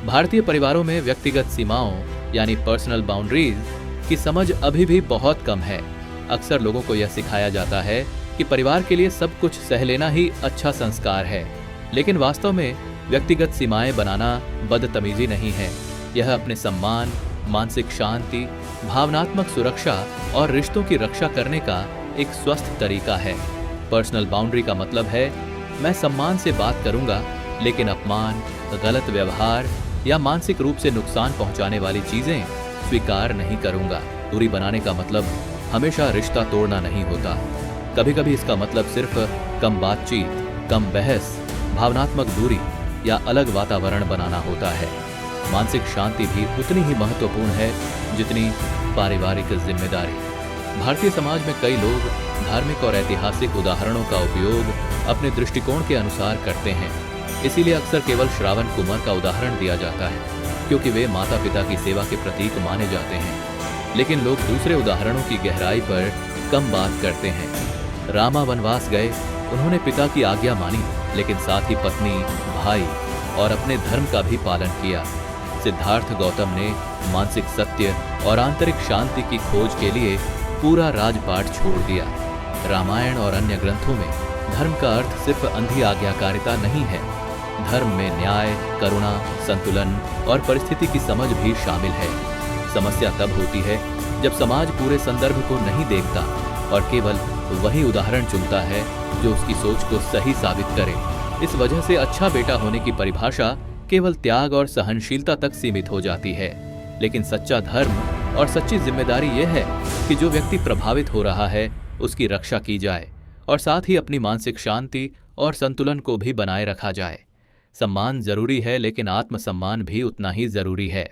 भारतीय परिवारों में व्यक्तिगत सीमाओं यानी पर्सनल बाउंड्रीज की समझ अभी भी बहुत कम है। अक्सर लोगों को यह सिखाया जाता है कि परिवार के लिए सब कुछ सह लेना ही अच्छा संस्कार है, लेकिन वास्तव में व्यक्तिगत सीमाएं बनाना बदतमीजी नहीं है। यह अपने सम्मान, मानसिक शांति, भावनात्मक सुरक्षा और रिश्तों की रक्षा करने का एक स्वस्थ तरीका है। पर्सनल बाउंड्री का मतलब है मैं सम्मान से बात करूंगा, लेकिन अपमान, गलत व्यवहार या मानसिक रूप से नुकसान पहुंचाने वाली चीजें स्वीकार नहीं करूंगा। दूरी बनाने का मतलब हमेशा रिश्ता तोड़ना नहीं होता। कभी कभी इसका मतलब सिर्फ कम बातचीत, कम बहस, भावनात्मक दूरी या अलग वातावरण बनाना होता है। मानसिक शांति भी उतनी ही महत्वपूर्ण है जितनी पारिवारिक जिम्मेदारी। भारतीय समाज में कई लोग धार्मिक और ऐतिहासिक उदाहरणों का उपयोग अपने दृष्टिकोण के अनुसार करते हैं। इसीलिए अक्सर केवल श्रावण कुमार का उदाहरण दिया जाता है, क्योंकि वे माता पिता की सेवा के प्रतीक माने जाते हैं। लेकिन लोग दूसरे उदाहरणों की गहराई पर कम बात करते हैं। रामा वनवास गए, उन्होंने पिता की आज्ञा मानी, लेकिन साथ ही पत्नी, भाई और अपने धर्म का भी पालन किया। सिद्धार्थ गौतम ने मानसिक सत्य और आंतरिक शांति की खोज के लिए पूरा राजपाट छोड़ दिया। रामायण और अन्य ग्रंथों में धर्म का अर्थ सिर्फ अंधी आज्ञाकारिता नहीं है। धर्म में न्याय, करुणा, संतुलन और परिस्थिति की समझ भी शामिल है। समस्या तब होती है जब समाज पूरे संदर्भ को नहीं देखता और केवल वही उदाहरण चुनता है जो उसकी सोच को सही साबित करे। इस वजह से अच्छा बेटा होने की परिभाषा केवल त्याग और सहनशीलता तक सीमित हो जाती है। लेकिन सच्चा धर्म और सच्ची जिम्मेदारी यह है कि जो व्यक्ति प्रभावित हो रहा है उसकी रक्षा की जाए और साथ ही अपनी मानसिक शांति और संतुलन को भी बनाए रखा जाए। सम्मान जरूरी है, लेकिन आत्मसम्मान भी उतना ही जरूरी है।